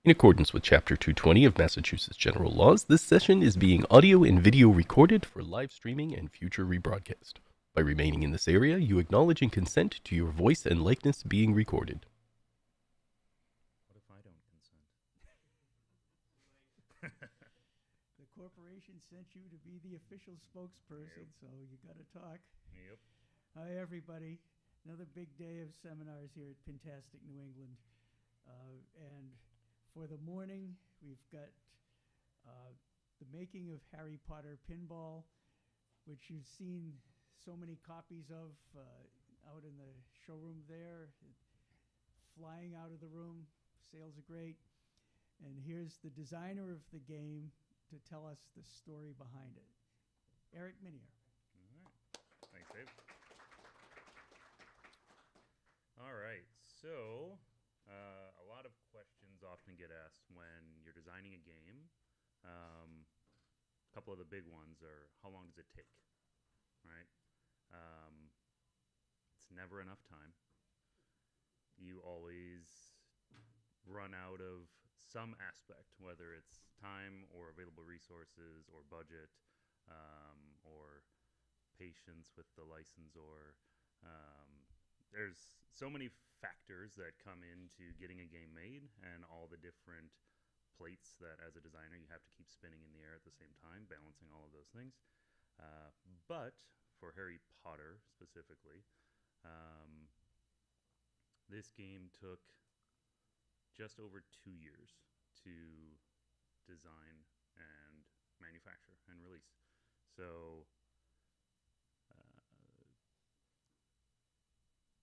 In accordance with Chapter 220 of Massachusetts General Laws, this session is being audio and video recorded for live streaming and future rebroadcast. By remaining in this area, you acknowledge and consent to your voice and likeness being recorded. What if I don't consent? The corporation sent you to be the official spokesperson, Yep. so you got to talk. Yep. Hi, everybody. Another big day of seminars here at Pintastic, New England. And for the morning, we've got the making of Harry Potter Pinball, which you've seen so many copies of out in the showroom there, flying out of the room. Sales are great. And here's the designer of the game to tell us the story behind it. Eric Minier. All right. Thanks, Dave. All right. So, a lot of questions often get asked when you're designing a game. A couple of the big ones are, how long does it take? Right? It's never enough time. You always run out of some aspect, whether it's time or available resources or budget or patience with the licensor. There's so many factors that come into getting a game made and all the different plates that as a designer you have to keep spinning in the air at the same time, balancing all of those things. But for Harry Potter specifically, this game took just over 2 years to design and manufacture and release. So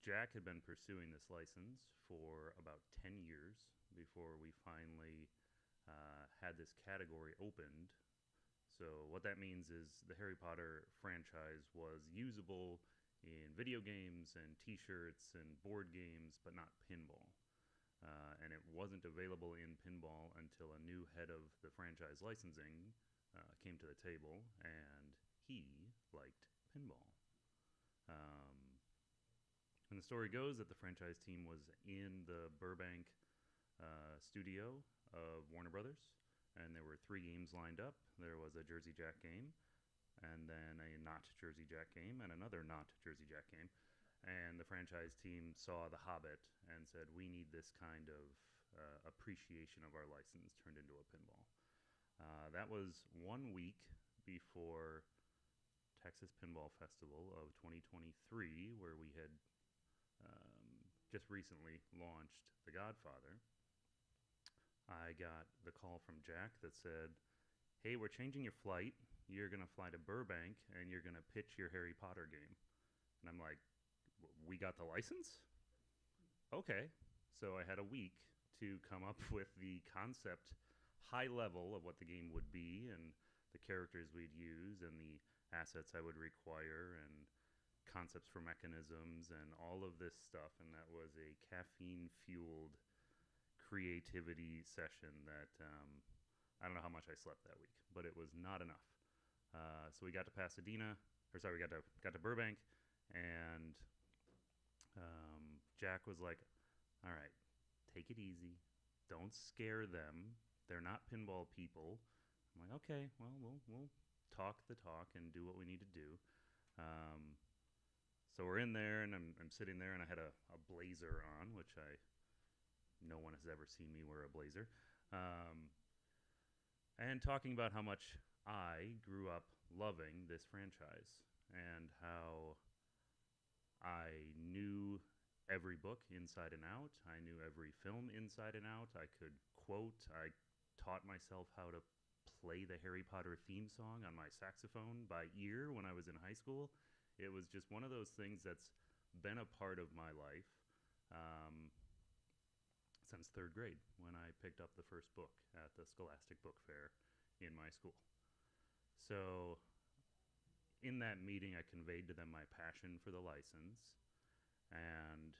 Jack had been pursuing this license for about 10 years before we finally had this category opened. So what that means is the Harry Potter franchise was usable in video games and t-shirts and board games, but not pinball. And it wasn't available in pinball until a new head of the franchise licensing came to the table, and he liked pinball. And the story goes that the franchise team was in the Burbank studio of Warner Brothers, and there were 3 games lined up. There was a Jersey Jack game, and then a not Jersey Jack game, and another not Jersey Jack game. And the franchise team saw The Hobbit and said, we need this kind of appreciation of our license turned into a pinball. That was 1 week before Texas Pinball Festival of 2023, where we had just recently launched The Godfather. I got the call from Jack that said, hey, we're changing your flight. You're going to fly to Burbank, and you're going to pitch your Harry Potter game. And I'm like, we got the license? Okay. So I had a week to come up with the concept, high level of what the game would be and the characters we'd use and the assets I would require and concepts for mechanisms and all of this stuff. And that was a caffeine-fueled creativity session that I don't know how much I slept that week, but it was not enough. So we got to got to Burbank, and Jack was like, all right, take it easy. Don't scare them. They're not pinball people. I'm like, okay, well, we'll talk the talk and do what we need to do. So we're in there, and I'm sitting there, and I had a blazer on, which no one has ever seen me wear a blazer. And talking about how much I grew up loving this franchise and how I knew every book inside and out. I knew every film inside and out. I could quote. I taught myself how to play the Harry Potter theme song on my saxophone by ear when I was in high school. It was just one of those things that's been a part of my life since 3rd grade, when I picked up the first book at the Scholastic Book Fair in my school. So in that meeting, I conveyed to them my passion for the license, and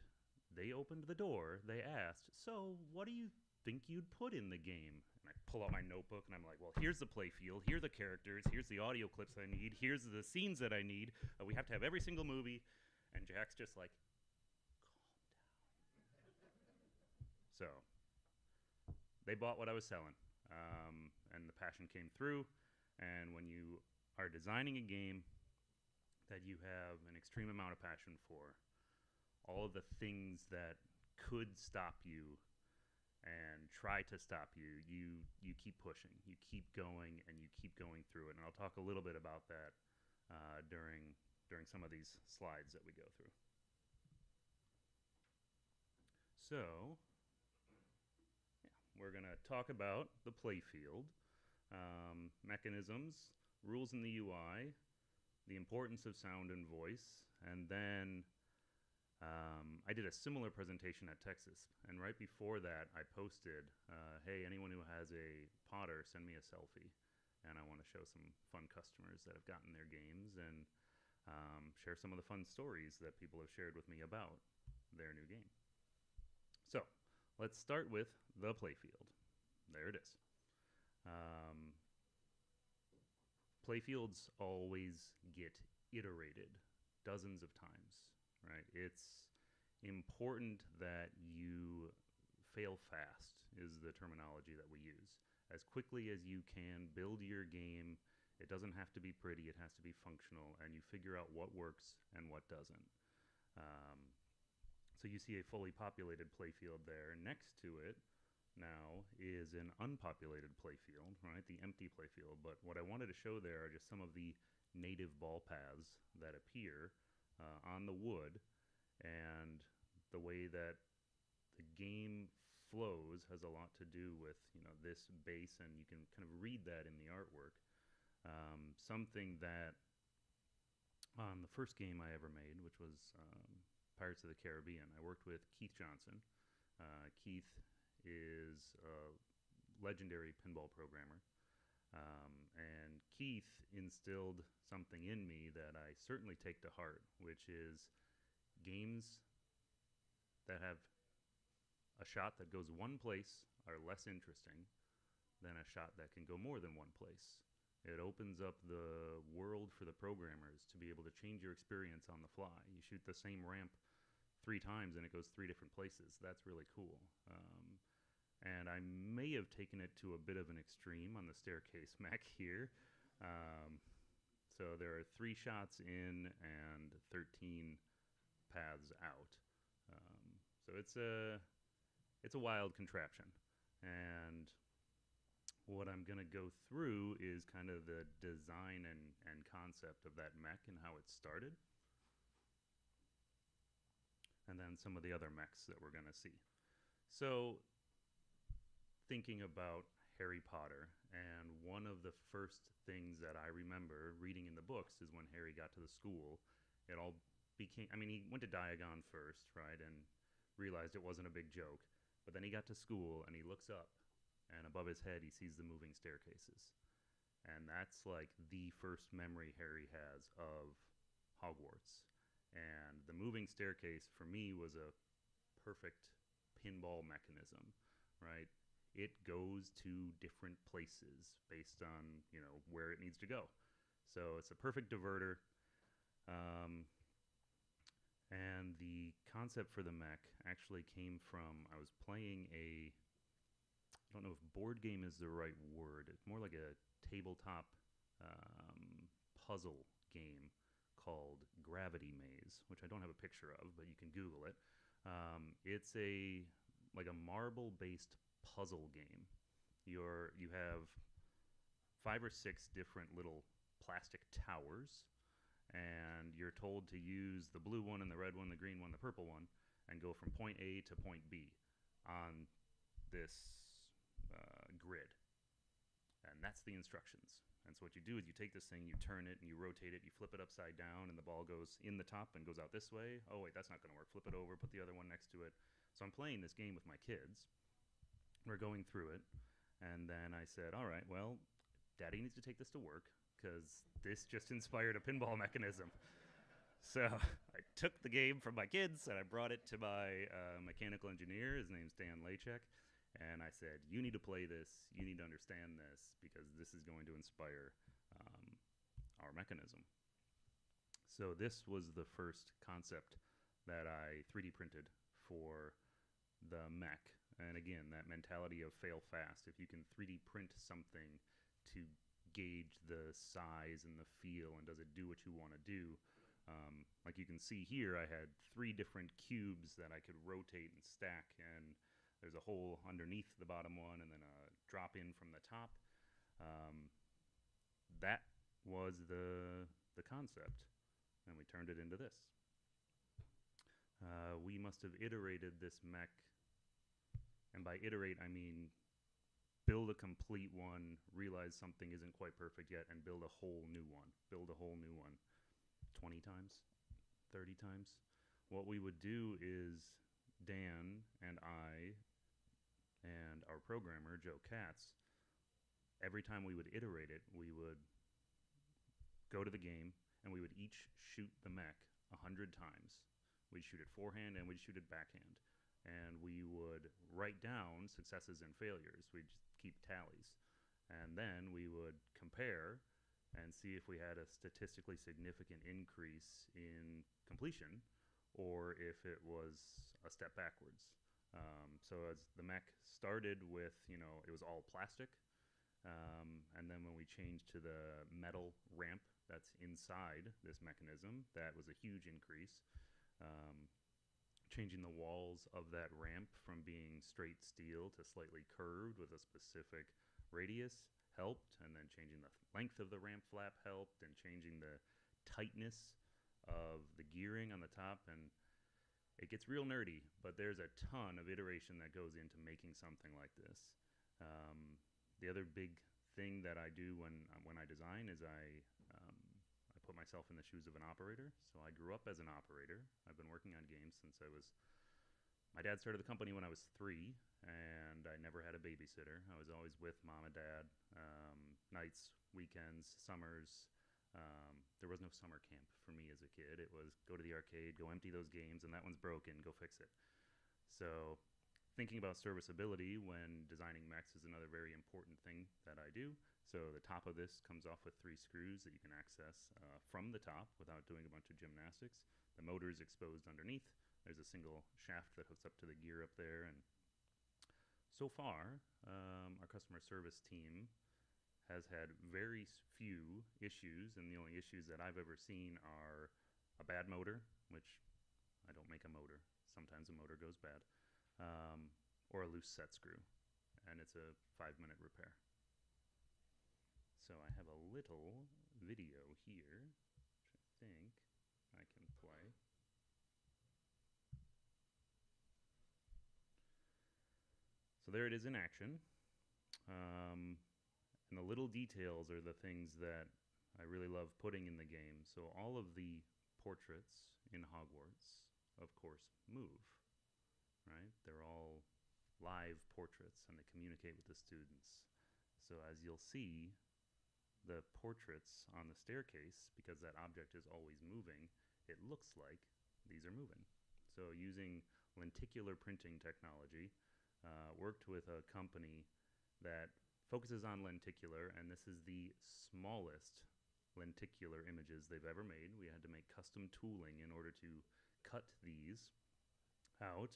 they opened the door. They asked, so what do you think you'd put in the game? And I pull out my notebook, and I'm like, well, here's the play field, here are the characters, here's the audio clips I need, here's the scenes that I need. We have to have every single movie. And Jack's just like, calm down. So they bought what I was selling, and the passion came through. And when you are designing a game that you have an extreme amount of passion for, all of the things that could stop you and try to stop you, you keep pushing, you keep going, and you keep going through it. And I'll talk a little bit about that during some of these slides that we go through. So, yeah, we're going to talk about the playfield, mechanisms, rules in the UI, the importance of sound and voice, and then I did a similar presentation at Texas, and right before that, I posted, hey, anyone who has a Potter, send me a selfie, and I want to show some fun customers that have gotten their games, and share some of the fun stories that people have shared with me about their new game. So, let's start with the playfield. There it is. Playfields always get iterated dozens of times, right? It's important that you fail fast is the terminology that we use. As quickly as you can, build your game. It doesn't have to be pretty, it has to be functional, and you figure out what works and what doesn't. So you see a fully populated playfield there. Next to it now is an unpopulated playfield, right? The empty playfield. But what I wanted to show there are just some of the native ball paths that appear on the wood, and the way that the game flows has a lot to do with, you know, this base, and you can kind of read that in the artwork. Something that on the first game I ever made, which was Pirates of the Caribbean, I worked with Keith Johnson. Keith is a legendary pinball programmer. And Keith instilled something in me that I certainly take to heart, which is games that have a shot that goes one place are less interesting than a shot that can go more than one place. It opens up the world for the programmers to be able to change your experience on the fly. You shoot the same ramp 3 times and it goes 3 different places. That's really cool. And I may have taken it to a bit of an extreme on the staircase mech here. So there are 3 shots in and 13 paths out. So it's a wild contraption. And what I'm going to go through is kind of the design and concept of that mech and how it started. And then some of the other mechs that we're going to see. So, thinking about Harry Potter, and one of the first things that I remember reading in the books is when Harry got to the school, it all became, I mean, he went to Diagon first, right, and realized it wasn't a big joke. But then he got to school and he looks up, and above his head he sees the moving staircases. And that's like the first memory Harry has of Hogwarts. And the moving staircase for me was a perfect pinball mechanism, right? It goes to different places based on, you know, where it needs to go. So it's a perfect diverter. And the concept for the mech actually came from, I was playing I don't know if board game is the right word. It's more like a tabletop puzzle game called Gravity Maze, which I don't have a picture of, but you can Google it. It's like a marble-based puzzle game. You have 5 or 6 different little plastic towers, and you're told to use the blue one and the red one, the green one, the purple one, and go from point A to point B on this grid. And that's the instructions. And so what you do is you take this thing, you turn it, and you rotate it, you flip it upside down, and the ball goes in the top and goes out this way. Oh, wait, that's not going to work. Flip it over, put the other one next to it. So I'm playing this game with my kids. We're going through it. And then I said, all right, well, Daddy needs to take this to work because this just inspired a pinball mechanism. So I took the game from my kids, and I brought it to my mechanical engineer. His name's Dan Lachek. And I said, you need to play this, you need to understand this, because this is going to inspire our mechanism. So this was the first concept that I 3D printed for the mech. And again, that mentality of fail fast. If you can 3D print something to gauge the size and the feel, and does it do what you want to do? Like you can see here, I had 3 different cubes that I could rotate and stack, and there's a hole underneath the bottom one, and then a drop in from the top. That was the concept, and we turned it into this. We must have iterated this mech, and by iterate I mean build a complete one, realize something isn't quite perfect yet, and build a whole new one. 20 times, 30 times. What we would do is Dan and I and our programmer, Joe Katz, every time we would iterate it, we would go to the game and we would each shoot the mech 100 times. We'd shoot it forehand and we'd shoot it backhand. And we would write down successes and failures. We'd keep tallies. And then we would compare and see if we had a statistically significant increase in completion or if it was a step backwards. So as the mech started with, it was all plastic. And then when we changed to the metal ramp that's inside this mechanism, that was a huge increase. Changing the walls of that ramp from being straight steel to slightly curved with a specific radius helped, and then changing the length of the ramp flap helped, and changing the tightness of the gearing on the top. And it gets real nerdy, but there's a ton of iteration that goes into making something like this. The other big thing that I do when I design is I put myself in the shoes of an operator. So I grew up as an operator. I've been working on games since my dad started the company when I was 3, and I never had a babysitter. I was always with mom and dad, nights, weekends, summers. There was no summer camp for me as a kid. It was go to the arcade, go empty those games, and that one's broken, go fix it. So thinking about serviceability when designing mechs is another very important thing that I do. So the top of this comes off with 3 screws that you can access from the top without doing a bunch of gymnastics. The motor is exposed underneath. There's a single shaft that hooks up to the gear up there. And so far, our customer service team has had very few issues, and the only issues that I've ever seen are a bad motor, which I don't make a motor. Sometimes a motor goes bad, or a loose set screw, and it's a 5-minute repair. So I have a little video here, which I think I can play. So there it is in action. And the little details are the things that I really love putting in the game. So all of the portraits in Hogwarts, of course, move, right? They're all live portraits, and they communicate with the students. So as you'll see, the portraits on the staircase, because that object is always moving, it looks like these are moving. So using lenticular printing technology, worked with a company that focuses on lenticular, and this is the smallest lenticular images they've ever made. We had to make custom tooling in order to cut these out.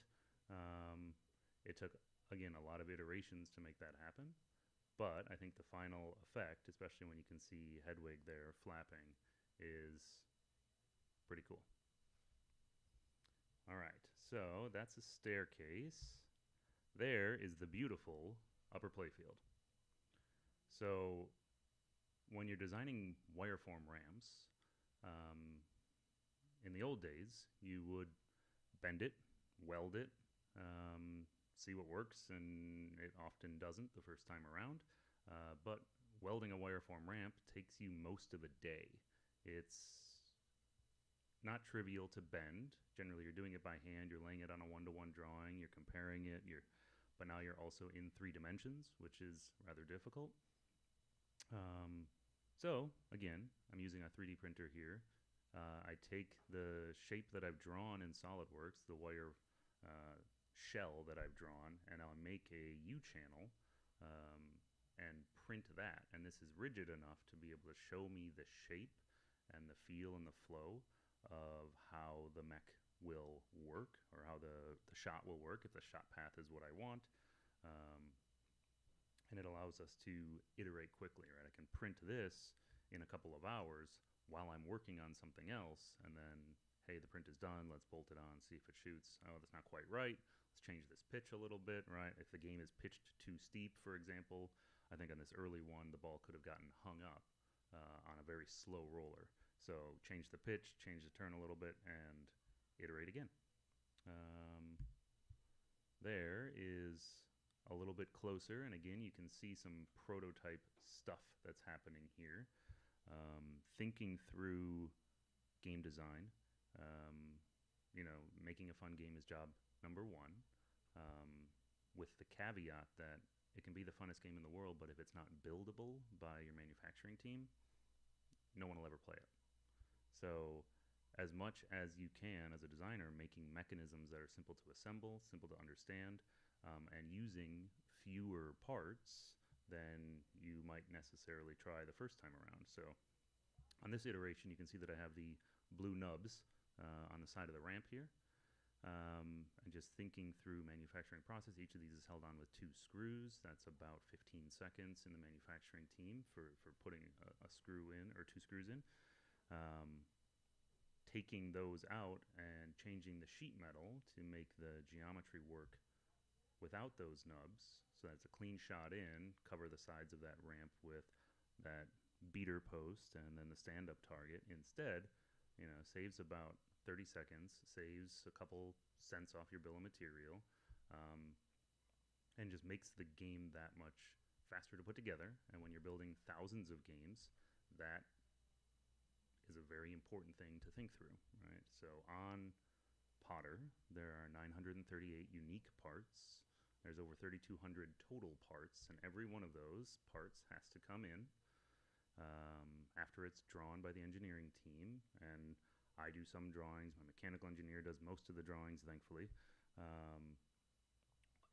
It took, again, a lot of iterations to make that happen. But I think the final effect, especially when you can see Hedwig there flapping, is pretty cool. All right, so that's a staircase. There is the beautiful upper playfield. So when you're designing wireform ramps, in the old days, you would bend it, weld it, see what works, and it often doesn't the first time around. But welding a wireform ramp takes you most of a day. It's not trivial to bend. Generally, you're doing it by hand. You're laying it on a one-to-one drawing. You're comparing it. But now you're also in 3 dimensions, which is rather difficult. So again, I'm using a 3D printer here. I take the shape that I've drawn in SolidWorks, the wire shell that I've drawn, and I'll make a U-channel and print that. And this is rigid enough to be able to show me the shape and the feel and the flow of how the mech will work, or how the shot will work if the shot path is what I want. Um, and it allows us to iterate quickly, right? I can print this in a couple of hours while I'm working on something else, and then, hey, the print is done, let's bolt it on, see if it shoots. Oh, that's not quite right. Let's change this pitch a little bit, right? If the game is pitched too steep, for example, I think on this early one, the ball could have gotten hung up on a very slow roller. So change the pitch, change the turn a little bit, and iterate again. There is a little bit closer, and again, you can see some prototype stuff that's happening here. Thinking through game design, making a fun game is job number one, with the caveat that it can be the funnest game in the world, but if it's not buildable by your manufacturing team, no one will ever play it. So as much as you can as a designer, making mechanisms that are simple to assemble, simple to understand, and using fewer parts than you might necessarily try the first time around. So on this iteration, you can see that I have the blue nubs on the side of the ramp here. And just thinking through manufacturing process, each of these is held on with 2 screws. That's about 15 seconds in the manufacturing team for putting a screw in, or 2 screws in. Taking those out and changing the sheet metal to make the geometry work without those nubs, so that's a clean shot in, cover the sides of that ramp with that beater post and then the stand-up target. Instead, saves about 30 seconds, saves a couple cents off your bill of material, and just makes the game that much faster to put together. And when you're building thousands of games, that is a very important thing to think through, right? So on Potter, there are 938 unique parts. There's over 3,200 total parts, and every one of those parts has to come in after it's drawn by the engineering team. And I do some drawings. My mechanical engineer does most of the drawings, thankfully.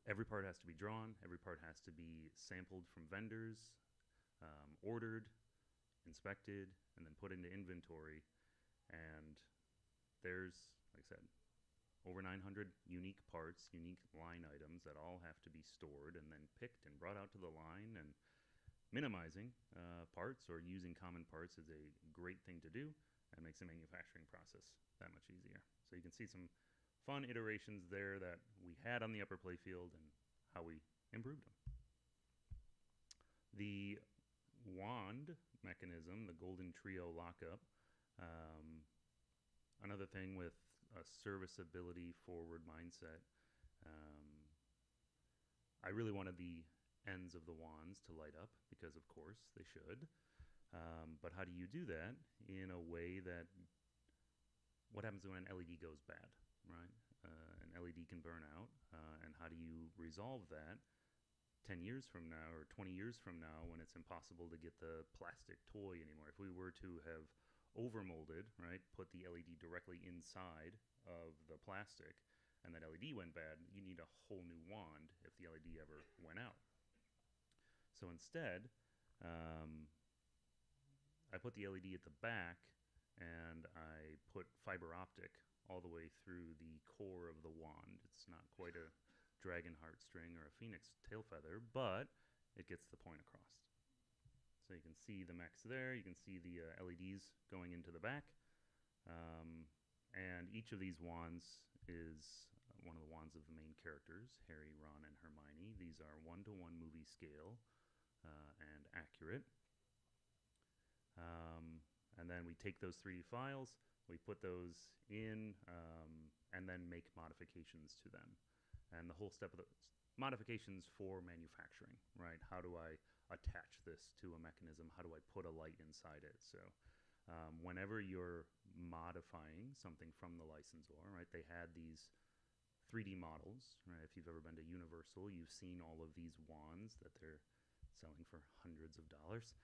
Every part has to be drawn. Every part has to be sampled from vendors, ordered, inspected, and then put into inventory. And there's, like I said, over 900 unique parts, unique line items that all have to be stored and then picked and brought out to the line. And minimizing parts or using common parts is a great thing to do and makes the manufacturing process that much easier. So you can see some fun iterations there that we had on the upper playfield and how we improved them. The wand mechanism, the golden trio lockup, another thing with a serviceability forward mindset. I really wanted the ends of the wands to light up because, of course, they should. But how do you do that in a way that, what happens when an LED goes bad, right? An LED can burn out, and how do you resolve that 10 years from now or 20 years from now when it's impossible to get the plastic toy anymore? If we were to have overmolded, right, put the LED directly inside of the plastic, and that LED went bad, you need a whole new wand if the LED ever went out. So instead, I put the LED at the back, and I put fiber optic all the way through the core of the wand. It's not quite a dragon heartstring or a phoenix tail feather, but it gets the point across. So you can see the mechs there. You can see the LEDs going into the back. And each of these wands is one of the wands of the main characters, Harry, Ron, and Hermione. These are 1-to-1 movie scale and accurate. And then we take those 3D files, we put those in, and then make modifications to them. And the whole step of the modifications for manufacturing, right? How do I attach this to a mechanism? How do I put a light inside it? So whenever you're modifying something from the licensor, right, they had these 3D models, right? If you've ever been to Universal, you've seen all of these wands that they're selling for hundreds of dollars.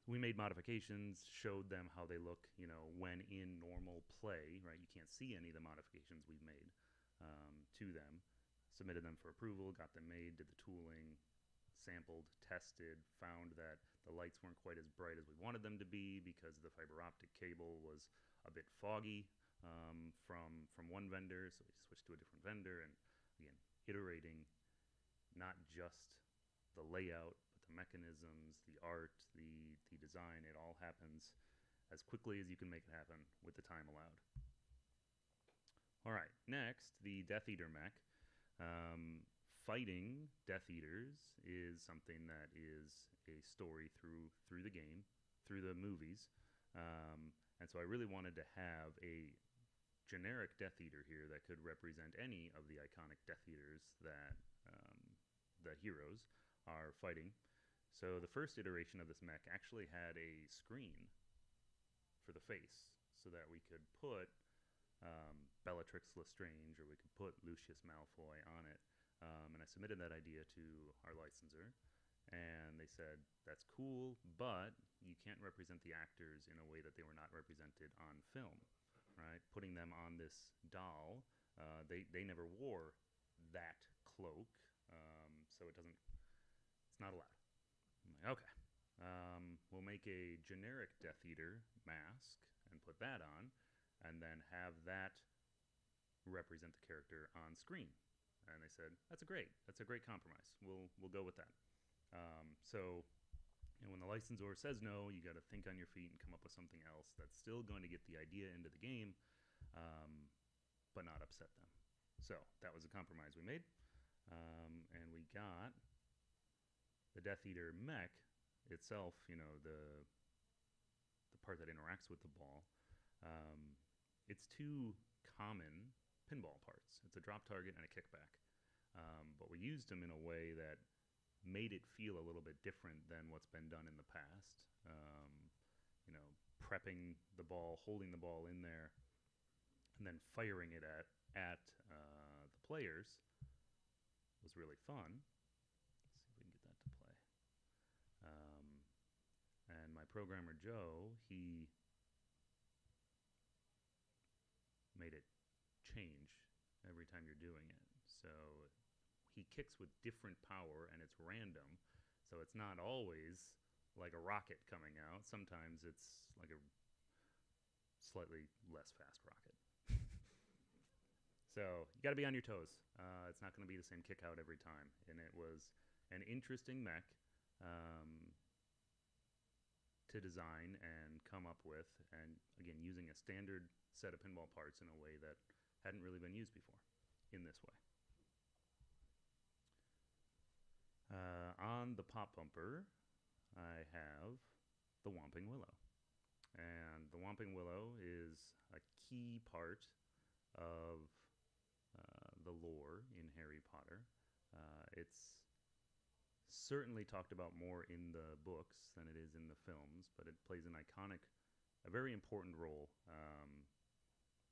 We made modifications, showed them how they look, when in normal play, right? You can't see any of the modifications we've made to them. Submitted them for approval, got them made, did the tooling, sampled, tested, found that the lights weren't quite as bright as we wanted them to be because the fiber optic cable was a bit foggy. from one vendor, so we switched to a different vendor, and again, iterating not just the layout, but the mechanisms, the art, the design. It all happens as quickly as you can make it happen with the time allowed. All right, next, the Death Eater mech. Fighting Death Eaters is something that is a story through the game, through the movies, and so I really wanted to have a generic Death Eater here that could represent any of the iconic Death Eaters that the heroes are fighting. So the first iteration of this mech actually had a screen for the face, so that we could put Bellatrix Lestrange, or we could put Lucius Malfoy on it. And I submitted that idea to our licensor, and they said, that's cool, but you can't represent the actors in a way that they were not represented on film, right? Putting them on this doll, they never wore that cloak, so it's not allowed. I'm like, okay. We'll make a generic Death Eater mask and put that on, and then have that represent the character on screen. And they said, that's a great compromise. We'll go with that. So, when the licensor says no, you got to think on your feet and come up with something else that's still going to get the idea into the game, but not upset them. So that was a compromise we made, and we got the Death Eater mech itself. The part that interacts with the ball. It's two common pinball parts. It's a drop target and a kickback. But we used them in a way that made it feel a little bit different than what's been done in the past. Prepping the ball, holding the ball in there, and then firing it at the players was really fun. Let's see if we can get that to play. And my programmer, Joe, he made it change every time you're doing it. So he kicks with different power, and it's random. So it's not always like a rocket coming out. Sometimes it's like a slightly less fast rocket. So you got to be on your toes. It's not going to be the same kick out every time. And it was an interesting mech to design and come up with. And again, using a standard set of pinball parts in a way that hadn't really been used before in this way. On the pop bumper, I have the Whomping Willow. And the Whomping Willow is a key part of the lore in Harry Potter. It's certainly talked about more in the books than it is in the films, but it plays a very important role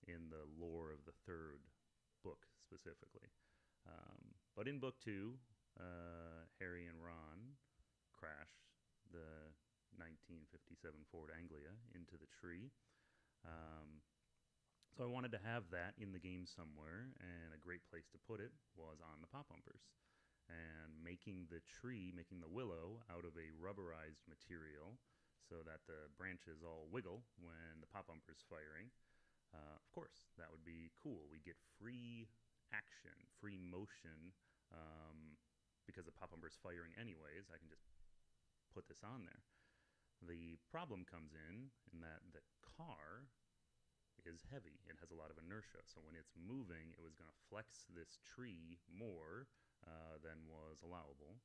in the lore of the third book specifically. But in book 2, Harry and Ron crash the 1957 Ford Anglia into the tree. So I wanted to have that in the game somewhere, and a great place to put it was on the pop bumpers. And making the willow out of a rubberized material so that the branches all wiggle when the pop bumper's firing. Of course, that would be cool. We get free action, free motion, because the pop bumper's firing anyways. I can just put this on there. The problem comes in that the car is heavy. It has a lot of inertia. So when it's moving, it was going to flex this tree more than was allowable.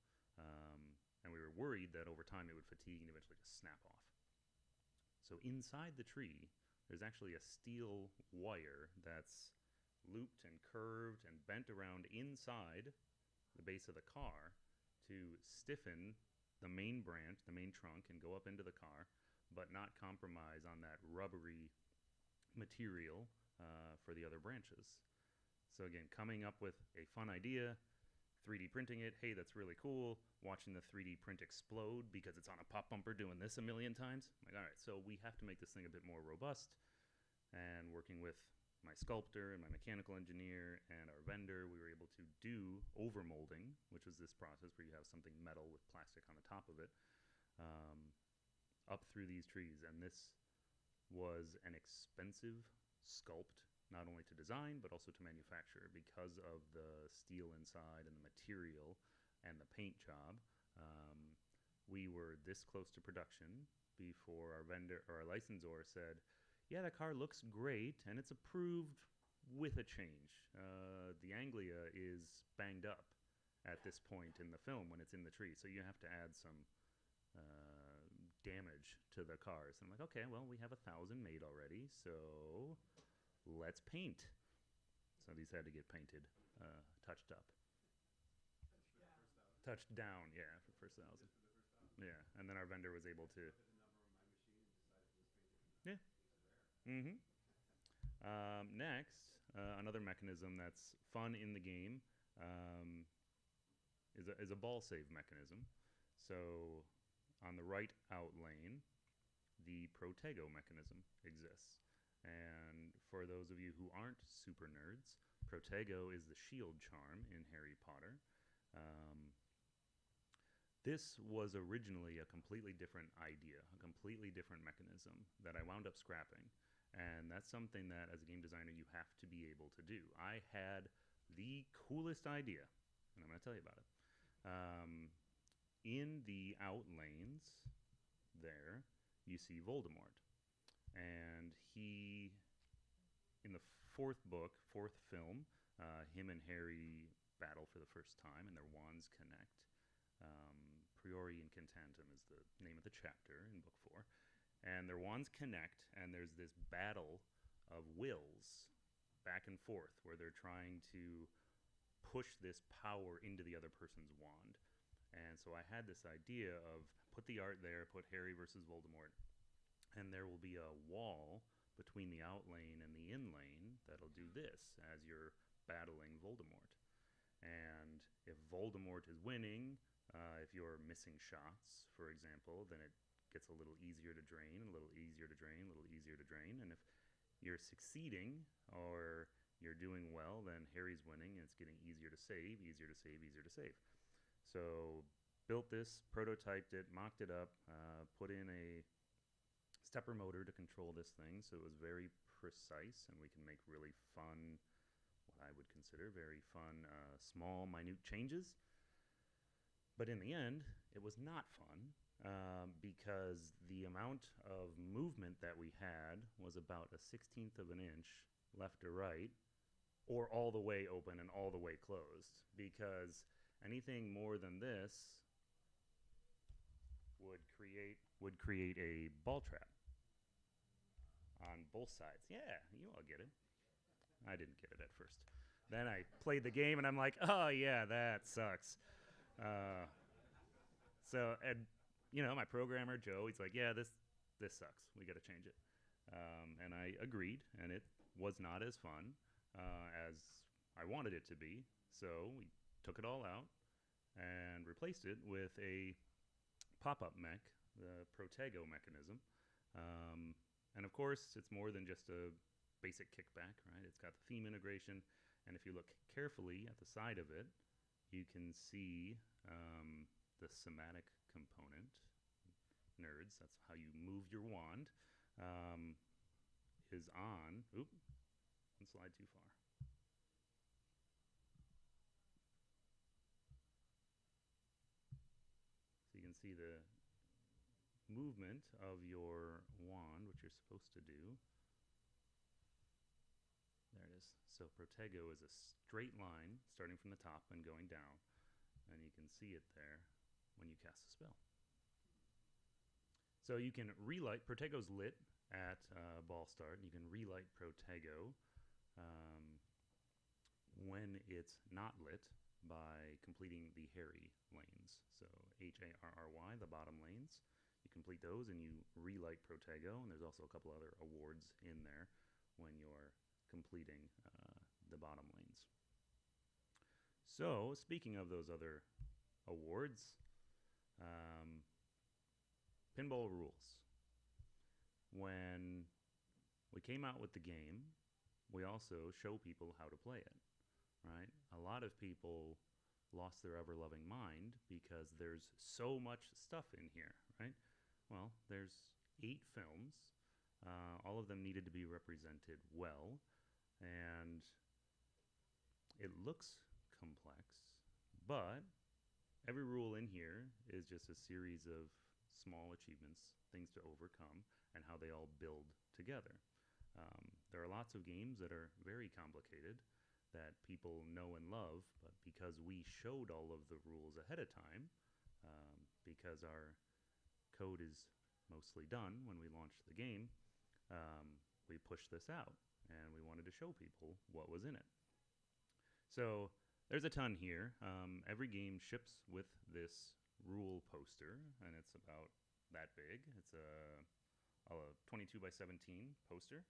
And we were worried that over time it would fatigue and eventually just snap off. So inside the tree, there's actually a steel wire that's looped and curved and bent around inside the base of the car to stiffen the main branch, the main trunk, and go up into the car, but not compromise on that rubbery material for the other branches. So again, coming up with a fun idea, 3D printing it, hey, that's really cool. Watching the 3D print explode because it's on a pop bumper doing this a million times. I'm like, all right, so we have to make this thing a bit more robust. And working with my sculptor and my mechanical engineer and our vendor, we were able to do overmolding, which is this process where you have something metal with plastic on the top of it, up through these trees. And this was an expensive sculpt, not only to design, but also to manufacture because of the steel inside and the material and the paint job. We were this close to production before our vendor or our licensor said, yeah, that car looks great and it's approved with a change. The anglia is banged up at this point in the film when it's in the tree, so you have to add some damage to the cars. And I'm like, okay, well, we have 1,000 made already, so let's paint. So these had to get painted, touched up. Touched down, yeah, for the first 1,000. Yeah, and then our vendor was able to. Yeah. Mm-hmm. Next, another mechanism that's fun in the game is a ball save mechanism. So on the right out lane, the Protego mechanism exists. And for those of you who aren't super nerds, Protego is the shield charm in Harry Potter. This was originally a completely different idea, a completely different mechanism that I wound up scrapping. And that's something that, as a game designer, you have to be able to do. I had the coolest idea, and I'm going to tell you about it. In the out lanes there, you see Voldemort. And he, in the fourth book, fourth film, him and Harry battle for the first time, and their wands connect. Priori Incantatem is the name of the chapter in book 4. And their wands connect, and there's this battle of wills back and forth where they're trying to push this power into the other person's wand. And so I had this idea of put the art there, put Harry versus Voldemort, and there will be a wall between the out lane and the in lane that'll do this as you're battling Voldemort. And if Voldemort is winning, if you're missing shots, for example, then it gets a little easier to drain, a little easier to drain, a little easier to drain. And if you're succeeding or you're doing well, then Harry's winning and it's getting easier to save, easier to save, easier to save. So built this, prototyped it, mocked it up, put in a stepper motor to control this thing so it was very precise and we can make really fun, what I would consider very fun, small, minute changes. But in the end, it was not fun because the amount of movement that we had was about a 1/16 of an inch left or right, or all the way open and all the way closed. Because anything more than this would create a ball trap on both sides. Yeah, you all get it. I didn't get it at first. Then I played the game and I'm like, oh yeah, that sucks. And my programmer Joe, he's like, yeah, this sucks. We got to change it. And I agreed, and it was not as fun as I wanted it to be. So we took it all out and replaced it with a pop-up mech, the Protego mechanism. And of course, it's more than just a basic kickback, right? It's got the theme integration, and if you look carefully at the side of it, you can see the somatic component. Nerds, that's how you move your wand, is on. Oop, one slide too far. So you can see the movement of your wand, which you're supposed to do. There it is. So Protego is a straight line starting from the top and going down, and you can see it there when you cast a spell. So you can relight. Protego's lit at ball start. You can relight Protego when it's not lit by completing the Harry lanes. So Harry, the bottom lanes. You complete those and you relight Protego, and there's also a couple other awards in there when you're completing the bottom lanes. So speaking of those other awards, pinball rules. When we came out with the game, we also show people how to play it, right? A lot of people lost their ever-loving mind because there's so much stuff in here, right? Well, there's 8 films. All of them needed to be represented well, and it looks complex, but every rule in here is just a series of small achievements, things to overcome, and how they all build together. There are lots of games that are very complicated that people know and love, but because we showed all of the rules ahead of time, because our code is mostly done when we launched the game, we pushed this out and we wanted to show people what was in it. So there's a ton here. Every game ships with this rule poster, and it's about that big. It's a 22 by 17 poster.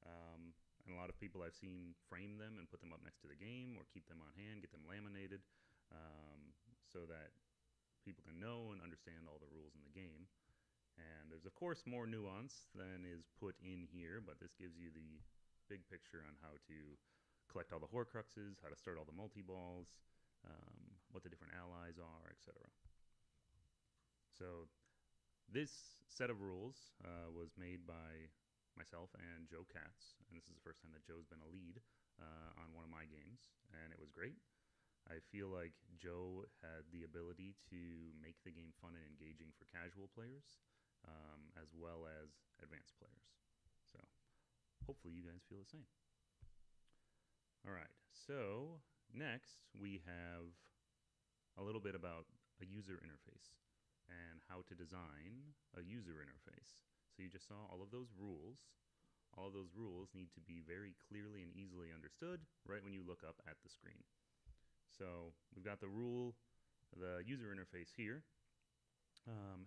And a lot of people I've seen frame them and put them up next to the game or keep them on hand, get them laminated, so that people can know and understand all the rules in the game. And there's, of course, more nuance than is put in here, but this gives you the big picture on how to collect all the Horcruxes, how to start all the multi-balls, what the different allies are, etc. So this set of rules was made by myself and Joe Katz, and this is the first time that Joe's been a lead on one of my games, and it was great. I feel like Joe had the ability to make the game fun and engaging for casual players, as well as advanced players. So hopefully you guys feel the same. All right, so next we have a little bit about a user interface and how to design a user interface. So you just saw all of those rules. All of those rules need to be very clearly and easily understood right when you look up at the screen. So we've got the user interface here,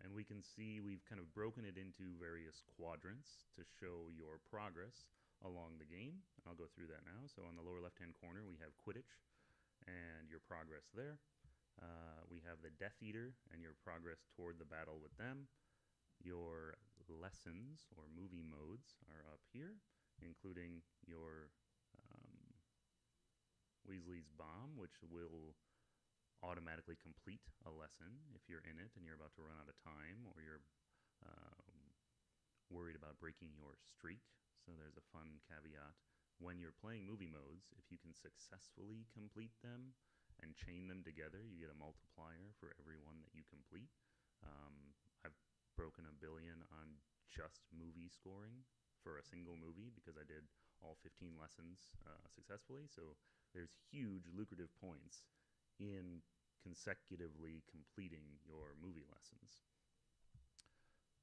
and we can see we've kind of broken it into various quadrants to show your progress along the game. And I'll go through that now. So on the lower left-hand corner, we have Quidditch and your progress there. We have the Death Eater and your progress toward the battle with them. Your lessons or movie modes are up here, including your Weasley's Bomb, which will automatically complete a lesson if you're in it and you're about to run out of time, or you're worried about breaking your streak. So there's a fun caveat. When you're playing movie modes, if you can successfully complete them and chain them together, you get a multiplier for every one that you complete. I've broken 1 billion on just movie scoring for a single movie because I did all 15 lessons successfully. So there's huge lucrative points in consecutively completing your movie lessons.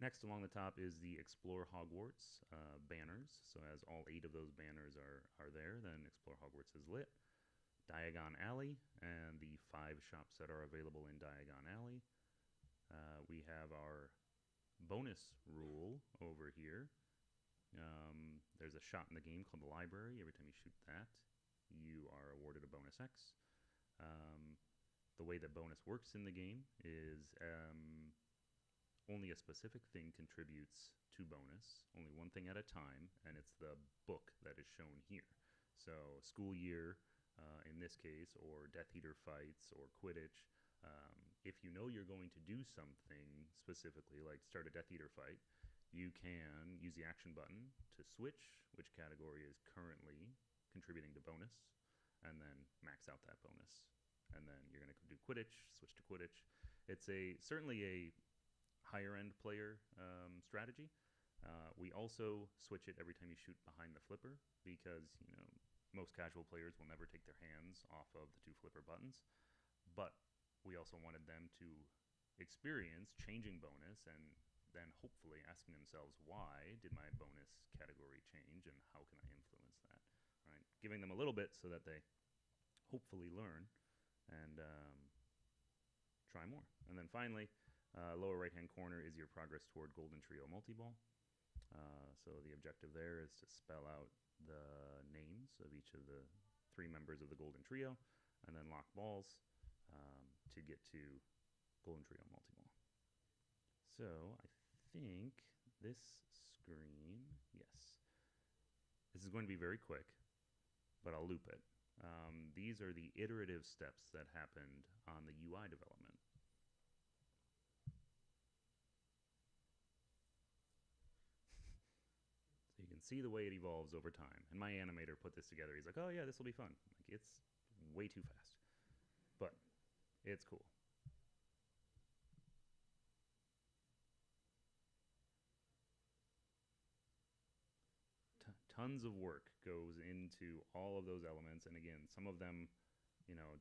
Next along the top is the Explore Hogwarts banners. So as all 8 of those banners are there, then Explore Hogwarts is lit. Diagon Alley and the 5 shops that are available in Diagon Alley. We have our bonus rule over here. There's a shot in the game called the Library. Every time you shoot that, you are awarded a bonus X. The way that bonus works in the game is only a specific thing contributes to bonus, only one thing at a time, and it's the book that is shown here. So school year, in this case, or Death Eater fights, or Quidditch. If you know you're going to do something specifically, like start a Death Eater fight, you can use the action button to switch which category is currently contributing to bonus, and then max out that bonus. And then you're going to do Quidditch, switch to Quidditch. It's certainly a higher-end player strategy. We also switch it every time you shoot behind the flipper because, most casual players will never take their hands off of the 2 flipper buttons. But we also wanted them to experience changing bonus and then hopefully asking themselves, why did my bonus category change and how can I influence that? Right? Giving them a little bit so that they hopefully learn and try more. And then finally, lower right-hand corner is your progress toward Golden Trio Multi-Ball. So the objective there is to spell out the names of each of the 3 members of the Golden Trio and then lock balls to get to Golden Trio Multi-Ball. So I think this screen, yes. This is going to be very quick, but I'll loop it. These are the iterative steps that happened on the UI development. see the way it evolves over time. And my animator put this together. He's like, "Oh yeah, this will be fun." Like, it's way too fast, but it's cool. Tons of work goes into all of those elements, and again, some of them,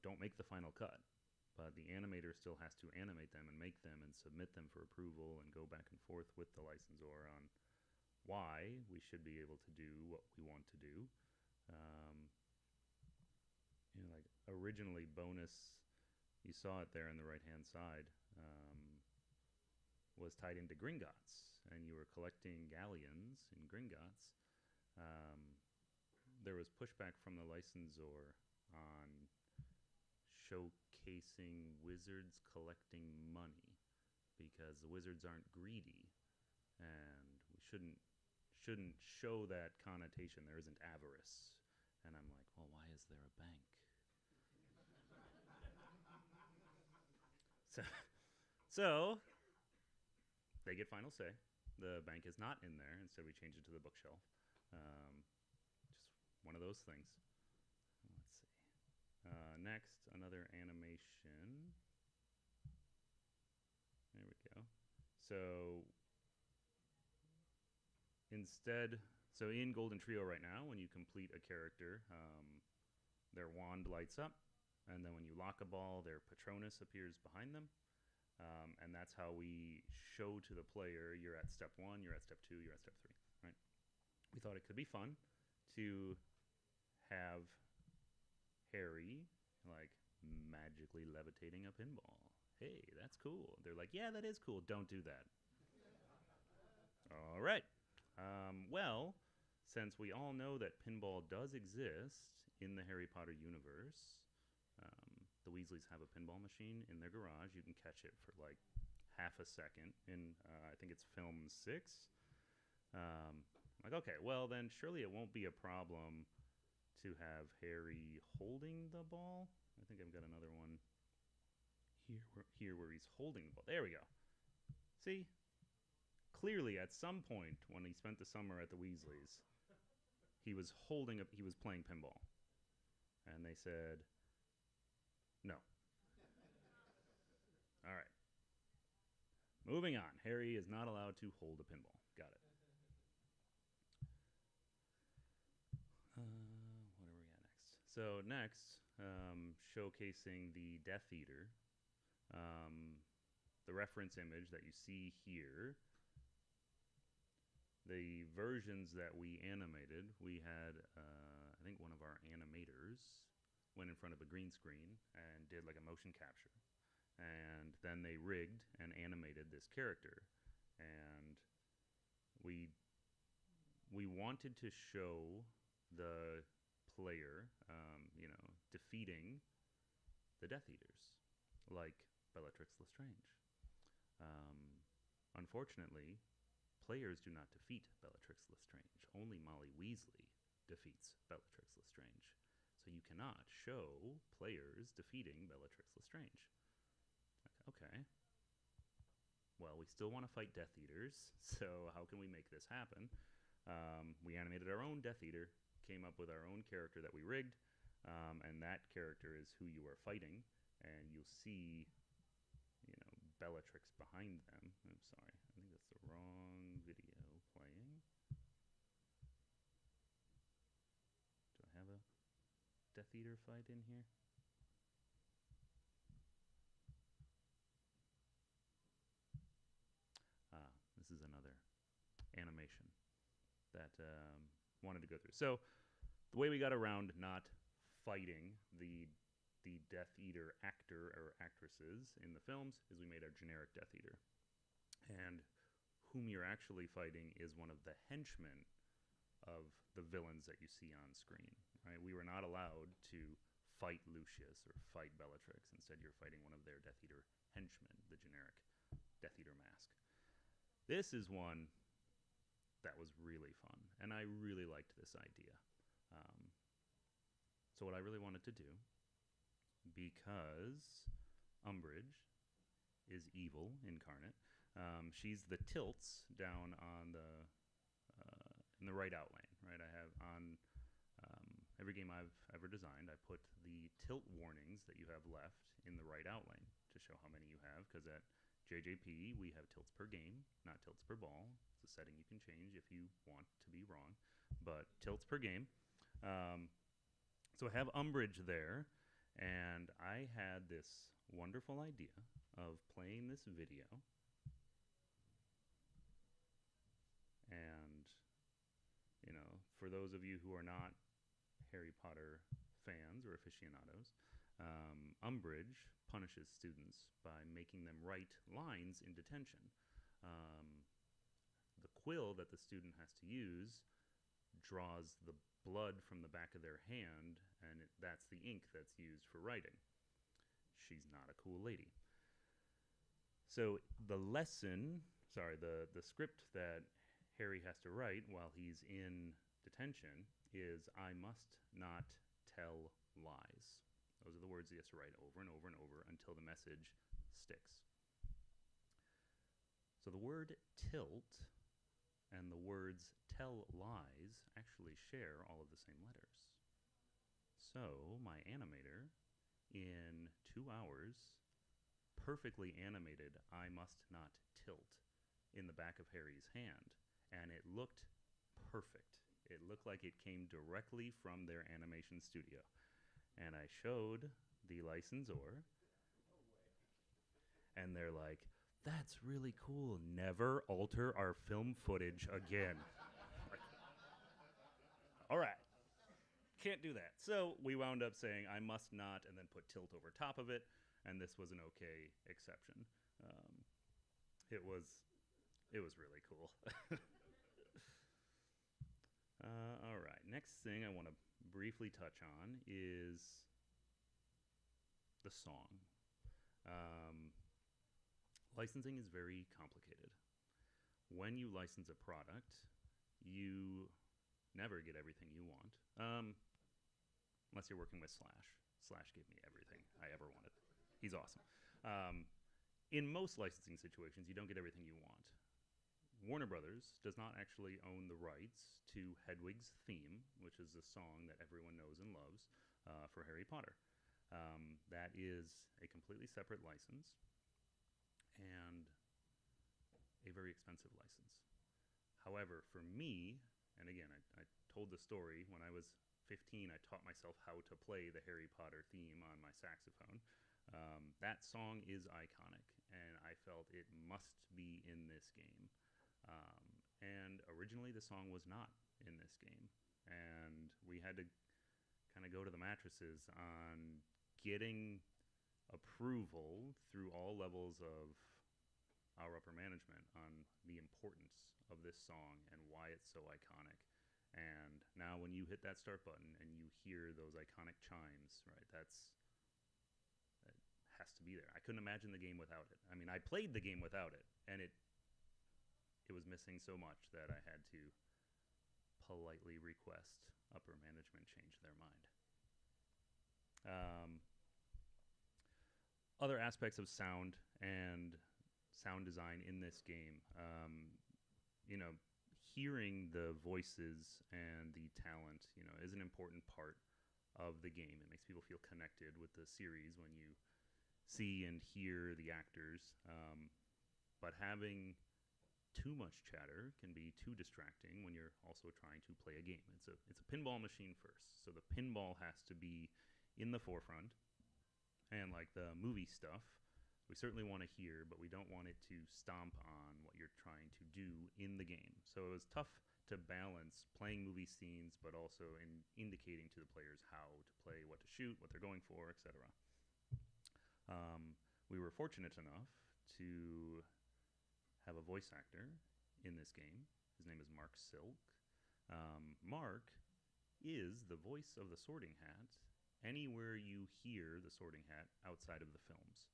don't make the final cut, but the animator still has to animate them and make them and submit them for approval and go back and forth with the licensor on why we should be able to do what we want to do. Um, like originally, bonus, you saw it there on the right hand side, was tied into Gringotts, and you were collecting galleons in Gringotts. There was pushback from the licensor on showcasing wizards collecting money because the wizards aren't greedy, and we shouldn't show that connotation. There isn't avarice. And I'm like, well, why is there a bank? so they get final say. The bank is not in there. Instead, we change it to the bookshelf. Just one of those things. Let's see. Next, another animation. There we go. So in Golden Trio right now, when you complete a character, their wand lights up, and then when you lock a ball, their Patronus appears behind them. And that's how we show to the player, you're at step 1, you're at step 2, you're at step 3, right? We thought it could be fun to have Harry, like, magically levitating a pinball. Hey, that's cool. They're like, yeah, that is cool. Don't do that. All right. Well, since we all know that pinball does exist in the Harry Potter universe, the Weasleys have a pinball machine in their garage. You can catch it for like half a second in, I think it's film 6. Like, okay, well, then surely it won't be a problem to have Harry holding the ball. I think I've got another one here where he's holding the ball. There we go. See? Clearly, at some point when he spent the summer at the Weasleys, he was playing pinball. And they said, no. All right. Moving on. Harry is not allowed to hold a pinball. Got it. What do we got next? So next, showcasing the Death Eater. The reference image that you see here, the versions that we animated, we had, I think one of our animators went in front of a green screen and did like a motion capture. And then they rigged and animated this character. And we wanted to show the player, defeating the Death Eaters, like Bellatrix Lestrange. Unfortunately, players do not defeat Bellatrix Lestrange. Only Molly Weasley defeats Bellatrix Lestrange. So you cannot show players defeating Bellatrix Lestrange. Okay. Well, we still want to fight Death Eaters, so how can we make this happen? We animated our own Death Eater, came up with our own character that we rigged, and that character is who you are fighting, and you'll see, Bellatrix behind them. I'm sorry, I think that's the wrong video playing. Do I have a Death Eater fight in here? This is another animation that wanted to go through. So the way we got around not fighting the Death Eater actor or actresses in the films is we made our generic Death Eater. And whom you're actually fighting is one of the henchmen of the villains that you see on screen. Right? We were not allowed to fight Lucius or fight Bellatrix. Instead, you're fighting one of their Death Eater henchmen, the generic Death Eater mask. This is one that was really fun, and I really liked this idea. So what I really wanted to do, because Umbridge is evil incarnate, she's the Tilts down on the in the right outlane, right? I have on every game I've ever designed, I put the tilt warnings that you have left in the right outlane to show how many you have, because at JJP we have tilts per game, not tilts per ball. It's a setting you can change if you want to be wrong, but tilts per game. So I have umbrage there, and I had this wonderful idea of playing this video, and for those of you who are not Harry Potter fans or aficionados, umbrage punishes students by making them write lines in detention. The quill that the student has to use draws the blood from the back of their hand, and that's the ink that's used for writing. She's not a cool lady. So the script that Harry has to write while he's in detention is, I must not tell lies. Those are the words he has to write over and over and over until the message sticks. So the word tilt and the words tell lies actually share all of the same letters. So my animator, in 2 hours, perfectly animated I must not tilt in the back of Harry's hand, and it looked perfect. It looked like it came directly from their animation studio. And I showed the licensor, and they're like, that's really cool. Never alter our film footage again. Like, all right. Can't do that. So we wound up saying, I must not, and then put tilt over top of it, and this was an okay exception. It was really cool. All right, next thing I want to briefly touch on is the song. Licensing is very complicated. When you license a product, you never get everything you want, unless you're working with Slash. Slash gave me everything I ever wanted. He's awesome. In most licensing situations, you don't get everything you want. Warner Brothers does not actually own the rights to Hedwig's theme, which is the song that everyone knows and loves for Harry Potter. That is a completely separate license and a very expensive license. However, for me, and again, I told the story, when I was 15, I taught myself how to play the Harry Potter theme on my saxophone. That song is iconic, and I felt it must be in this game. And originally the song was not in this game, and we had to kind of go to the mattresses on getting approval through all levels of our upper management on the importance of this song and why it's so iconic. And now when you hit that start button and you hear those iconic chimes, right, that has to be there. I couldn't imagine the game without it. I mean, I played the game without it, and it was missing so much that I had to politely request upper management change their mind. Other aspects of sound and sound design in this game, hearing the voices and the talent, is an important part of the game. It makes people feel connected with the series when you see and hear the actors. But having too much chatter can be too distracting when you're also trying to play a game. It's a pinball machine first, so the pinball has to be in the forefront. And like the movie stuff, we certainly want to hear, but we don't want it to stomp on what you're trying to do in the game. So it was tough to balance playing movie scenes, but also in indicating to the players how to play, what to shoot, what they're going for, etc. We were fortunate enough to have a voice actor in this game. His name is Mark Silk. Mark is the voice of the Sorting Hat anywhere you hear the Sorting Hat outside of the films.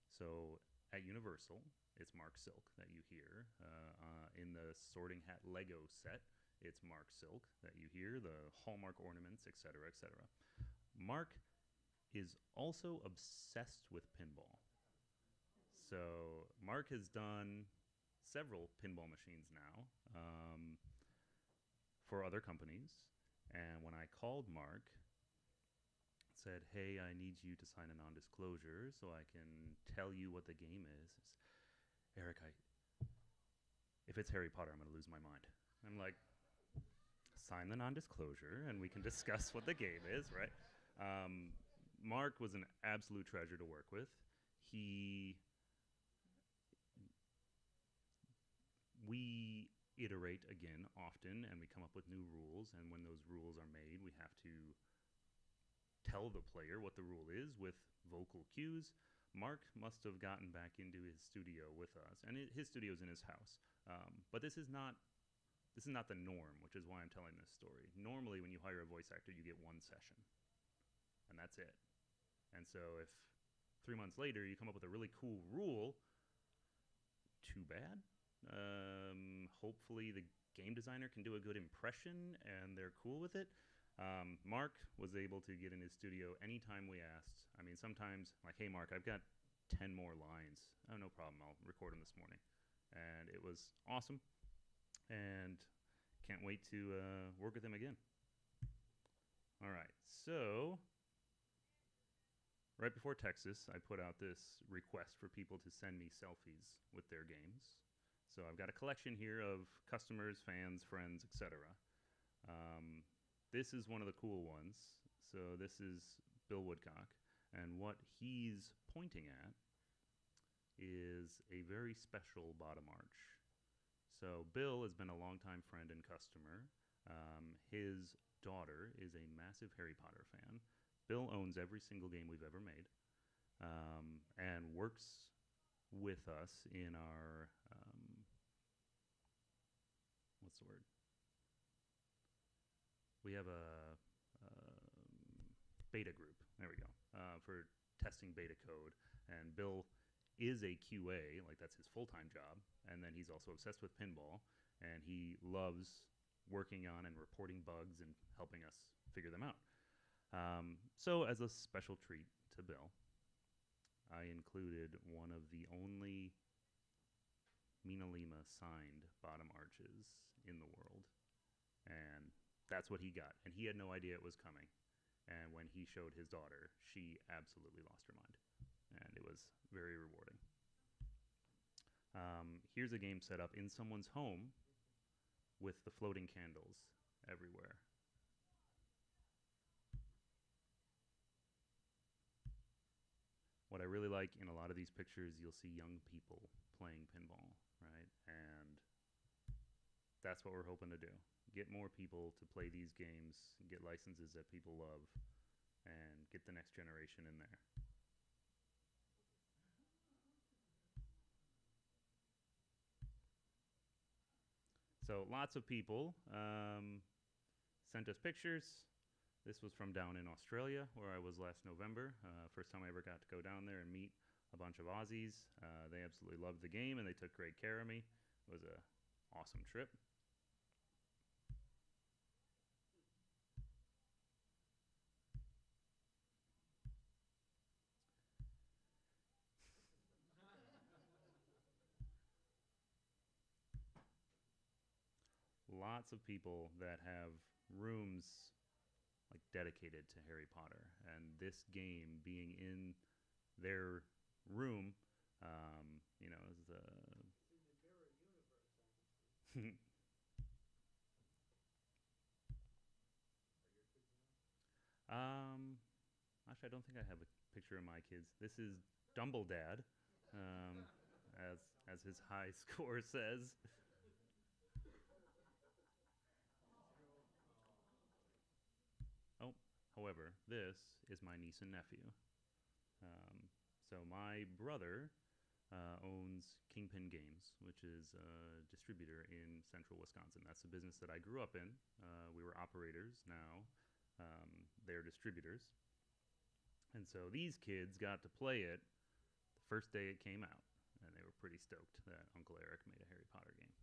So at Universal, it's Mark Silk that you hear. In the Sorting Hat Lego set, it's Mark Silk that you hear, the Hallmark ornaments, etc., etc. Mark is also obsessed with pinball. So Mark has done several pinball machines now. for other companies. And when I called Mark, said, "Hey, I need you to sign a non-disclosure so I can tell you what the game is." Eric, if it's Harry Potter, I'm going to lose my mind. I'm like, sign the non-disclosure and we can discuss what the game is, right? Mark was an absolute treasure to work with. We iterate again often, and we come up with new rules. And when those rules are made, we have to tell the player what the rule is with vocal cues. Mark must have gotten back into his studio with us, and his studio's in his house. But this is not the norm, which is why I'm telling this story. Normally, when you hire a voice actor, you get one session, and that's it. And so if 3 months later you come up with a really cool rule, too bad. Hopefully the game designer can do a good impression and they're cool with it. Mark was able to get in his studio anytime we asked. I mean, sometimes, like, "Hey, Mark, I've got 10 more lines." "Oh, no problem. I'll record them this morning." And it was awesome. And can't wait to work with him again. All right. So right before Texas, I put out this request for people to send me selfies with their games. So I've got a collection here of customers, fans, friends, etc. This is one of the cool ones. So this is Bill Woodcock, and what he's pointing at is a very special bottom arch. So Bill has been a longtime friend and customer. His daughter is a massive Harry Potter fan. Bill owns every single game we've ever made, and works with us in our what's the word? We have a beta group. There we go, for testing beta code. And Bill is a QA, like that's his full-time job. And then he's also obsessed with pinball, and he loves working on and reporting bugs and helping us figure them out. So as a special treat to Bill, I included one of the only Mina Lima signed bottom arches in the world. And that's what he got. And he had no idea it was coming. And when he showed his daughter, she absolutely lost her mind. And it was very rewarding. Here's a game set up in someone's home with the floating candles everywhere. What I really like in a lot of these pictures, you'll see young people playing pinball, right? And that's what we're hoping to do. Get more people to play these games, get licenses that people love, and get the next generation in there. So lots of people sent us pictures. This was from down in Australia, where I was last November. First time I ever got to go down there and meet a bunch of Aussies. They absolutely loved the game, and they took great care of me. It was an awesome trip. Lots of people that have rooms like dedicated to Harry Potter, and this game being in their room, you know, is the actually, I don't think I have a picture of my kids. This is Dumbledad, as his high score says. Oh, however, this is my niece and nephew. So my brother owns Kingpin Games, which is a distributor in central Wisconsin. That's the business that I grew up in. We were operators. Now they're distributors. And so these kids got to play it the first day it came out, and they were pretty stoked that Uncle Eric made a Harry Potter game.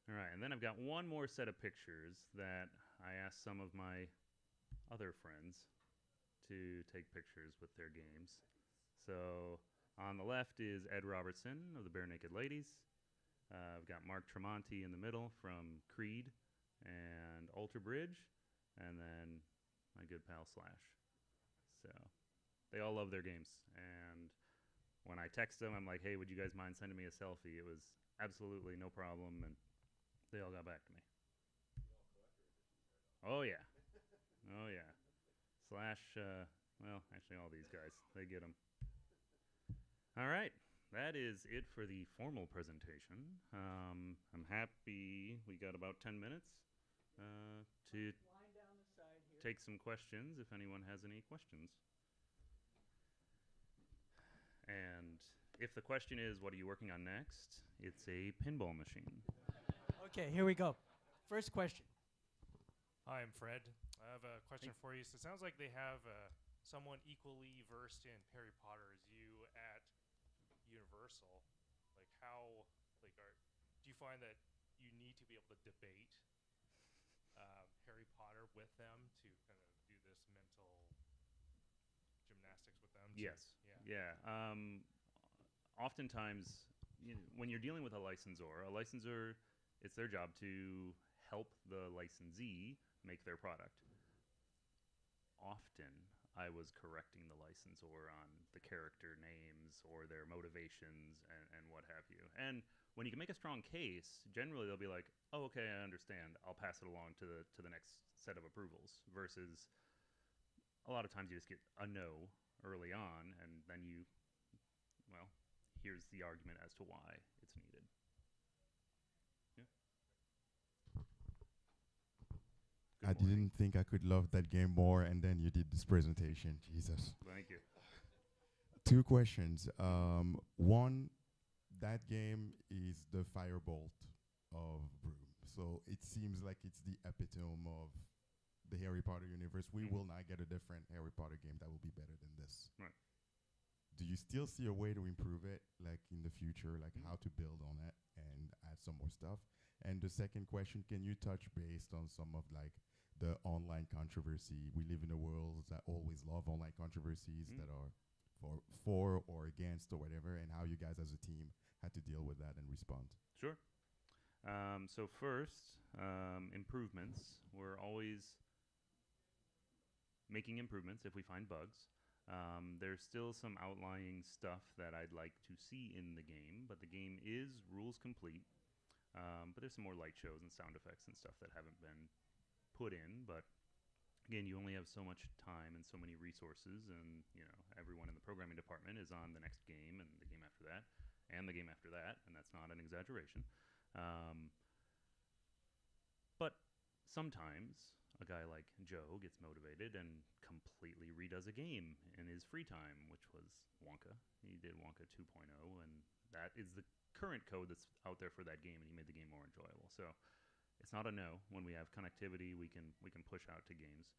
All right, and then I've got one more set of pictures that I asked some of my other friends to take pictures with their games. So On the left is Ed Robertson of the Bare Naked Ladies. I've got Mark Tremonti in the middle from Creed and Alter Bridge, and then my good pal Slash. So they all love their games. And when I text them, I'm like, hey, would you guys mind sending me a selfie? It was absolutely no problem, and they all got back to me. Oh, yeah. Oh, yeah. Slash, well, actually, all these guys, they get them. All right. That is it for the formal presentation. I'm happy we got about 10 minutes to Line down the side here. take some questions if anyone has any questions. And if the question is, what are you working on next? It's a pinball machine. Okay, here we go. First question. Hi, I'm Fred. I have a question for you. So it sounds like they have someone equally versed in Harry Potter as you at Universal. Like how, do you find that you need to be able to debate Harry Potter with them to kind of do this mental gymnastics with them? Yes. Yeah. Oftentimes, when you're dealing with a licensor, it's their job to help the licensee make their product. Often, I was correcting the licensor on the character names or their motivations and what have you. And when you can make a strong case, generally they'll be like, "Oh, okay, I understand. I'll pass it along to the next set of approvals." Versus, a lot of times you just get a no early on, and then here's the argument as to why it's needed. I didn't think I could love that game more, and then you did this presentation. Jesus. Thank you. 2 questions. One, that game is the firebolt of Broom. So it seems like it's the epitome of the Harry Potter universe. We will not get a different Harry Potter game that will be better than this. Right. Do you still see a way to improve it, like in the future, like how to build on it and add some more stuff? And the second question, can you touch based on some of like the online controversy? We live in a world that always love online controversies that are for or against or whatever, and how you guys as a team had to deal with that and respond. Sure. So first, improvements. We're always making improvements if we find bugs. There's still some outlying stuff that I'd like to see in the game, but the game is rules complete. But there's some more light shows and sound effects and stuff that haven't been put in. But again, you only have so much time and so many resources, and everyone in the programming department is on the next game and the game after that and the game after that, and that's not an exaggeration. But sometimes a guy like Joe gets motivated and completely redoes a game in his free time, which was Wonka. He did Wonka 2.0, and that is the current code that's out there for that game, and he made the game more enjoyable. So it's not a no. When we have connectivity, we can push out to games.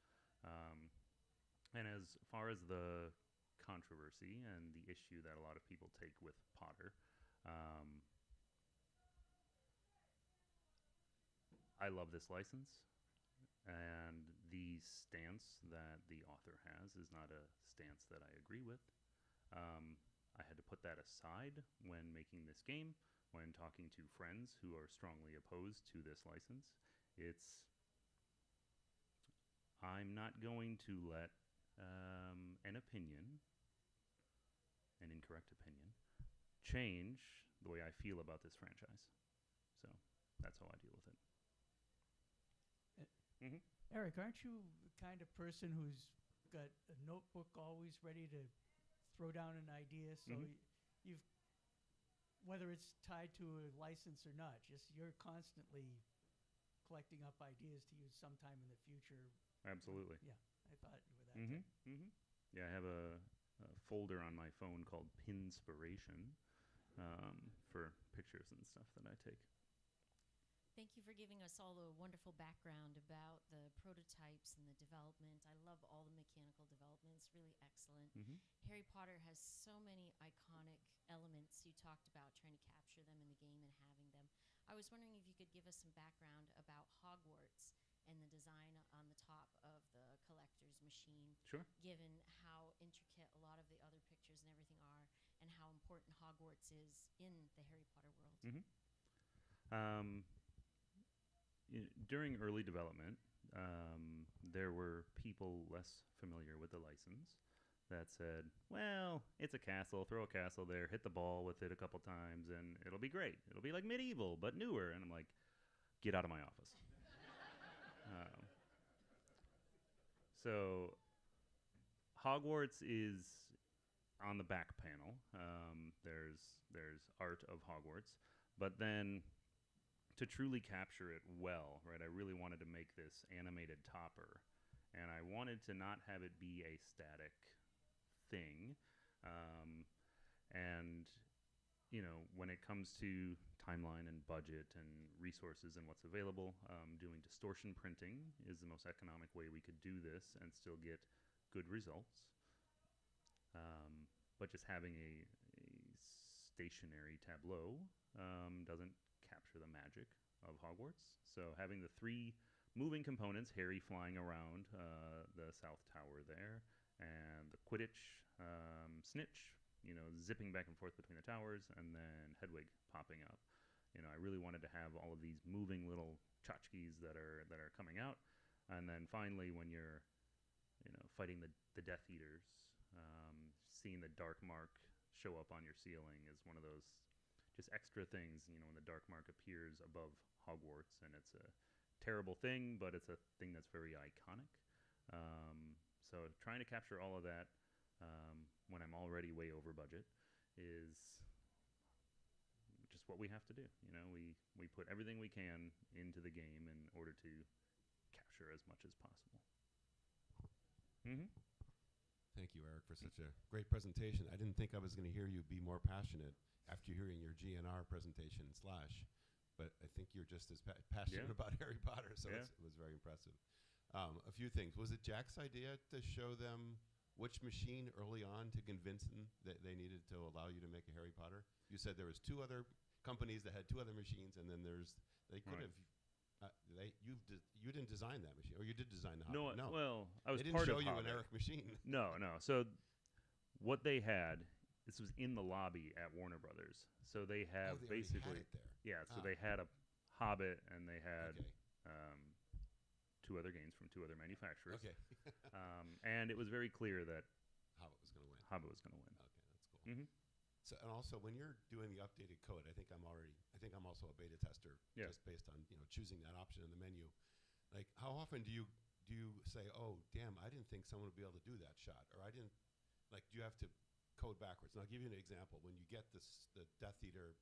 And as far as the controversy and the issue that a lot of people take with Potter, I love this license. And the stance that the author has is not a stance that I agree with. I had to put that aside when making this game, when talking to friends who are strongly opposed to this license. I'm not going to let an opinion, an incorrect opinion, change the way I feel about this franchise. So that's how I deal with it. Eric, aren't you the kind of person who's got a notebook always ready to throw down an idea? So you've, whether it's tied to a license or not, just you're constantly collecting up ideas to use sometime in the future. Absolutely. Yeah, I thought you were that. Yeah, I have a folder on my phone called Pinspiration for pictures and stuff that I take. Thank you for giving us all a wonderful background about the prototypes and the development. I love all the mechanical development. It's really excellent. Harry Potter has so many iconic elements. You talked about trying to capture them in the game and having them. I was wondering if you could give us some background about Hogwarts and the design on the top of the collector's machine. Sure. Given how intricate a lot of the other pictures and everything are, and how important Hogwarts is in the Harry Potter world. During early development, there were people less familiar with the license that said, well, it's a castle, throw a castle there, hit the ball with it a couple times, and it'll be great. It'll be like medieval, but newer. And I'm like, get out of my office. So Hogwarts is on the back panel. There's art of Hogwarts, but then to truly capture it well, right? I really wanted to make this animated topper, and I wanted to not have it be a static thing. And when it comes to timeline and budget and resources and what's available, doing distortion printing is the most economic way we could do this and still get good results. But just having a stationary tableau doesn't capture the magic of Hogwarts. So having the 3 moving components, Harry flying around the South Tower there, and the Quidditch snitch, zipping back and forth between the towers, and then Hedwig popping up. I really wanted to have all of these moving little tchotchkes that are coming out, and then finally when you're fighting the Death Eaters, seeing the dark mark show up on your ceiling is one of those just extra things. When the dark mark appears above Hogwarts, and it's a terrible thing, but it's a thing that's very iconic. So trying to capture all of that when I'm already way over budget is just what we have to do. We put everything we can into the game in order to capture as much as possible. Thank you, Eric, for such a great presentation. I didn't think I was going to hear you be more passionate after hearing your GNR presentation / but I think you're just as passionate about Harry Potter, so it was very impressive. A few things. Was it Jack's idea to show them which machine early on to convince them that they needed to allow you to make a Harry Potter? You said there was 2 other companies that had 2 other machines, and then they could have. You didn't design that machine, or you did design the Hobbit? No. Well, I was they didn't part show of you Hobbit. an Eric machine. No. So what they had, this was in the lobby at Warner Brothers. So they have they basically had it there. Yeah. So they had a Hobbit, and they had 2 other games from 2 other manufacturers. Okay. And it was very clear that Hobbit was going to win. Hobbit was going to win. Okay, that's cool. So, and also, when you're doing the updated code, I think I'm also a beta tester, just based on choosing that option in the menu. Like, how often do you say, oh, damn, I didn't think someone would be able to do that shot, or I didn't, like, do you have to code backwards? And I'll give you an example. When you get the Death Eater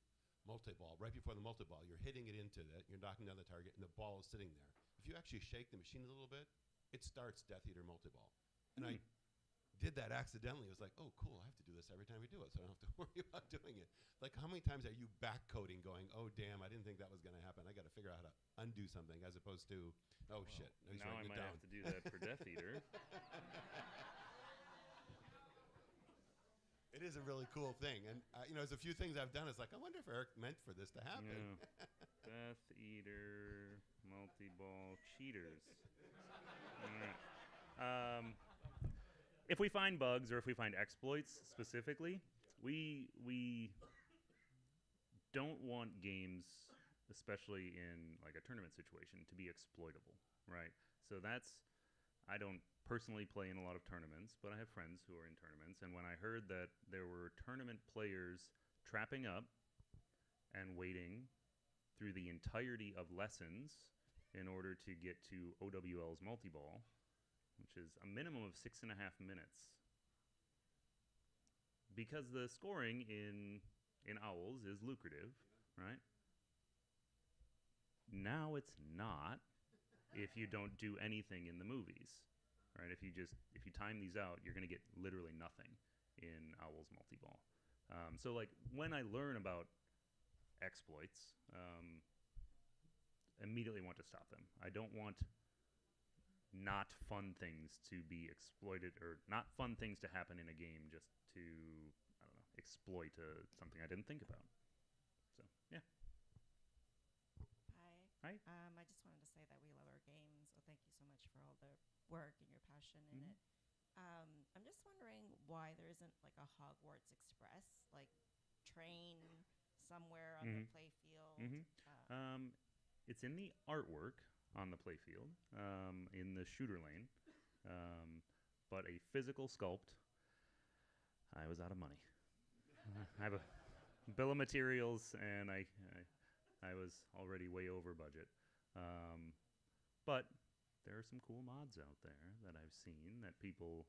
multi-ball, right before the multi-ball, you're hitting it into that, you're knocking down the target, and the ball is sitting there. If you actually shake the machine a little bit, it starts Death Eater multi-ball. And I did that accidentally. It was like, oh, cool, I have to do this every time we do it, so I don't have to worry about doing it. Like, how many times are you back-coding going, oh, damn, I didn't think that was going to happen. I got to figure out how to undo something, as opposed to, oh, shit. No, now I might have to do that for Death Eater. It is a really cool thing. And, there's a few things I've done. It's like, I wonder if Eric meant for this to happen. Yeah. Death Eater, multi-ball, cheaters. All right. If we find bugs, or if we find exploits specifically, we don't want games, especially in like a tournament situation, to be exploitable, right? So I don't personally play in a lot of tournaments, but I have friends who are in tournaments, and when I heard that there were tournament players trapping up and waiting through the entirety of lessons in order to get to OWL's multi-ball, which is a minimum of 6.5 minutes, because the scoring in Owls is lucrative, right? Now it's not if you don't do anything in the movies, right? If you time these out, you're going to get literally nothing in Owls multi-ball. So like when I learn about exploits, immediately want to stop them. I don't want not fun things to be exploited, or not fun things to happen in a game just to, I don't know, exploit something I didn't think about. So, yeah. Hi. Hi. I just wanted to say that we love our games. So thank you so much for all the work and your passion in it. I'm just wondering why there isn't like a Hogwarts Express, like train somewhere on the play field. It's in the artwork on the playfield, in the shooter lane, but a physical sculpt. I was out of money. I have a bill of materials, and I was already way over budget. But there are some cool mods out there that I've seen that people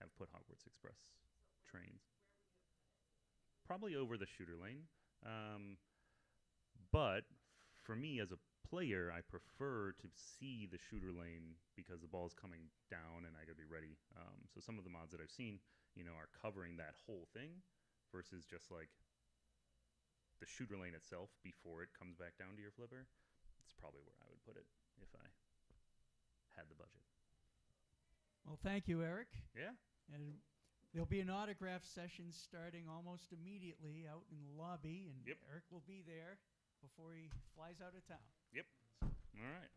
have put Hogwarts Express trains. Probably over the shooter lane. But for me as a player, I prefer to see the shooter lane because the ball's coming down and I gotta be ready. So some of the mods that I've seen, are covering that whole thing versus just like the shooter lane itself before it comes back down to your flipper. It's probably where I would put it if I had the budget. Well, thank you, Eric. Yeah. And there'll be an autograph session starting almost immediately out in the lobby, and Yep. Eric will be there before he flies out of town. Yep. All right.